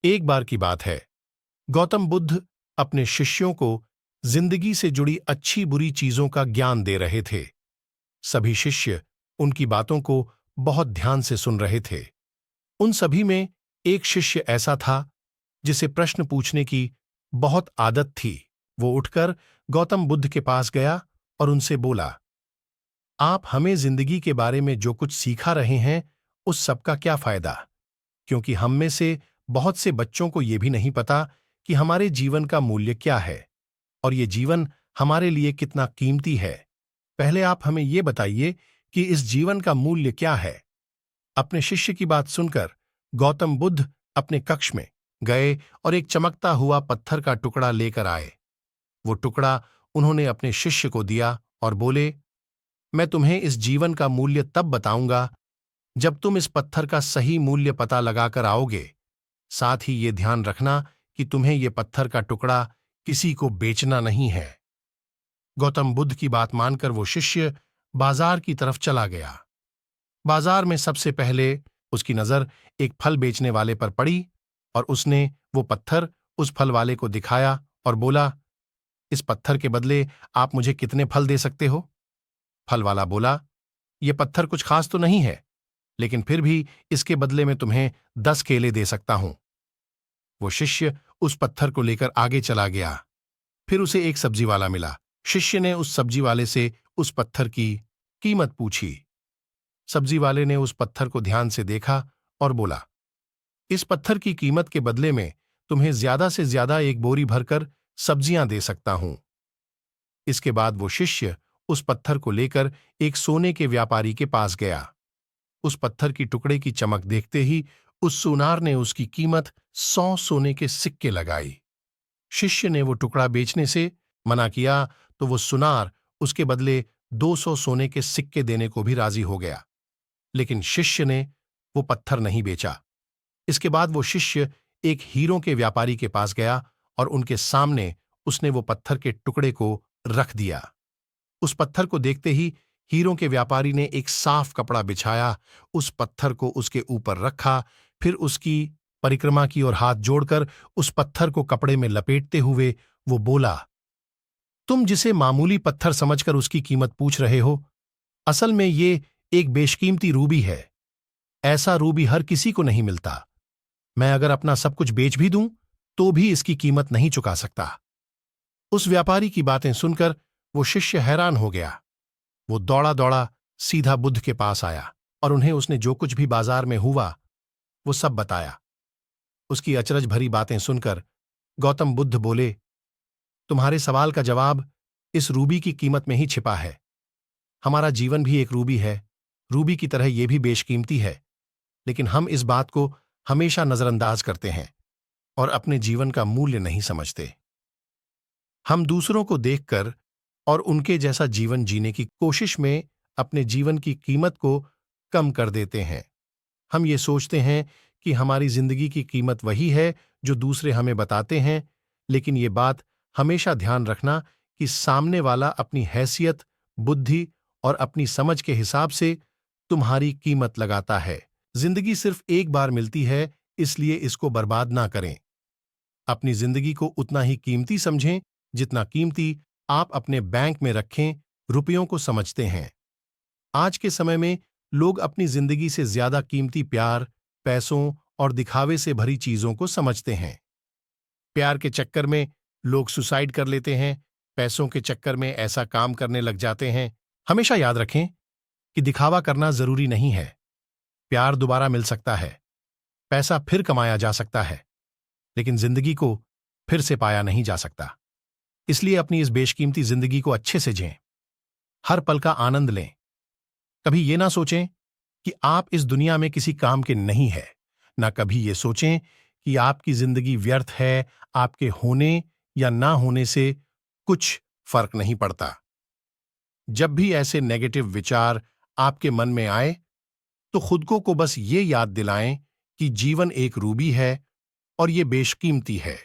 एक बार की बात है, गौतम बुद्ध अपने शिष्यों को जिंदगी से जुड़ी अच्छी बुरी चीजों का ज्ञान दे रहे थे। सभी शिष्य उनकी बातों को बहुत ध्यान से सुन रहे थे। उन सभी में एक शिष्य ऐसा था जिसे प्रश्न पूछने की बहुत आदत थी। वो उठकर गौतम बुद्ध के पास गया और उनसे बोला, आप हमें जिंदगी के बारे में जो कुछ सिखा रहे हैं, उस सब का क्या फायदा? क्योंकि हम में से बहुत से बच्चों को यह भी नहीं पता कि हमारे जीवन का मूल्य क्या है और ये जीवन हमारे लिए कितना कीमती है। पहले आप हमें ये बताइए कि इस जीवन का मूल्य क्या है। अपने शिष्य की बात सुनकर गौतम बुद्ध अपने कक्ष में गए और एक चमकता हुआ पत्थर का टुकड़ा लेकर आए। वो टुकड़ा उन्होंने अपने शिष्य को दिया और बोले, मैं तुम्हें इस जीवन का मूल्य तब बताऊंगा जब तुम इस पत्थर का सही मूल्य पता लगाकर आओगे। साथ ही ये ध्यान रखना कि तुम्हें ये पत्थर का टुकड़ा किसी को बेचना नहीं है। गौतम बुद्ध की बात मानकर वो शिष्य बाजार की तरफ चला गया। बाजार में सबसे पहले उसकी नजर एक फल बेचने वाले पर पड़ी और उसने वो पत्थर उस फल वाले को दिखाया और बोला, इस पत्थर के बदले आप मुझे कितने फल दे सकते हो? फल वाला बोला, ये पत्थर कुछ खास तो नहीं है, लेकिन फिर भी इसके बदले में तुम्हें 10 केले दे सकता हूं। वो शिष्य उस पत्थर को लेकर आगे चला गया। फिर उसे एक सब्जी वाला मिला। शिष्य ने उस सब्जी वाले से उस पत्थर की कीमत पूछी। सब्जी वाले ने उस पत्थर को ध्यान से देखा और बोला, इस पत्थर की कीमत के बदले में तुम्हें ज्यादा से ज्यादा एक बोरी भरकर सब्जियां दे सकता हूं। इसके बाद वो शिष्य उस पत्थर को लेकर एक सोने के व्यापारी के पास गया। उस पत्थर की टुकड़े की चमक देखते ही उस सुनार ने उसकी कीमत 100 सोने के सिक्के लगाई। शिष्य ने वो टुकड़ा बेचने से मना किया तो वो सुनार उसके बदले 200 सोने के सिक्के देने को भी राजी हो गया, लेकिन शिष्य ने वो पत्थर नहीं बेचा। इसके बाद वो शिष्य एक हीरों के व्यापारी के पास गया और उनके सामने उसने वो पत्थर के टुकड़े को रख दिया। उस पत्थर को देखते ही हीरों के व्यापारी ने एक साफ कपड़ा बिछाया, उस पत्थर को उसके ऊपर रखा, फिर उसकी परिक्रमा की और हाथ जोड़कर उस पत्थर को कपड़े में लपेटते हुए वो बोला, तुम जिसे मामूली पत्थर समझकर उसकी कीमत पूछ रहे हो, असल में ये एक बेशकीमती रूबी है। ऐसा रूबी हर किसी को नहीं मिलता। मैं अगर अपना सब कुछ बेच भी दूं तो भी इसकी कीमत नहीं चुका सकता। उस व्यापारी की बातें सुनकर वो शिष्य हैरान हो गया। वो दौड़ा दौड़ा सीधा बुद्ध के पास आया और उन्हें उसने जो कुछ भी बाजार में हुआ वो सब बताया। उसकी अचरज भरी बातें सुनकर गौतम बुद्ध बोले, तुम्हारे सवाल का जवाब इस रूबी की कीमत में ही छिपा है। हमारा जीवन भी एक रूबी है, रूबी की तरह यह भी बेशकीमती है, लेकिन हम इस बात को हमेशा नजरअंदाज करते हैं और अपने जीवन का मूल्य नहीं समझते। हम दूसरों को देखकर और उनके जैसा जीवन जीने की कोशिश में अपने जीवन की कीमत को कम कर देते हैं। हम ये सोचते हैं कि हमारी जिंदगी की कीमत वही है जो दूसरे हमें बताते हैं, लेकिन ये बात हमेशा ध्यान रखना कि सामने वाला अपनी हैसियत, बुद्धि और अपनी समझ के हिसाब से तुम्हारी कीमत लगाता है। जिंदगी सिर्फ एक बार मिलती है, इसलिए इसको बर्बाद ना करें। अपनी जिंदगी को उतना ही कीमती समझें जितना कीमती आप अपने बैंक में रखें रुपयों को समझते हैं। आज के समय में लोग अपनी जिंदगी से ज्यादा कीमती प्यार, पैसों और दिखावे से भरी चीजों को समझते हैं। प्यार के चक्कर में लोग सुसाइड कर लेते हैं, पैसों के चक्कर में ऐसा काम करने लग जाते हैं। हमेशा याद रखें कि दिखावा करना जरूरी नहीं है। प्यार दोबारा मिल सकता है, पैसा फिर कमाया जा सकता है, लेकिन जिंदगी को फिर से पाया नहीं जा सकता। इसलिए अपनी इस बेशकीमती जिंदगी को अच्छे से जिएं, हर पल का आनंद लें। कभी ये ना सोचें कि आप इस दुनिया में किसी काम के नहीं है, ना कभी ये सोचें कि आपकी जिंदगी व्यर्थ है। आपके होने या ना होने से कुछ फर्क नहीं पड़ता। जब भी ऐसे नेगेटिव विचार आपके मन में आए तो खुद को बस ये याद दिलाएं कि जीवन एक रूबी है और ये बेशकीमती है।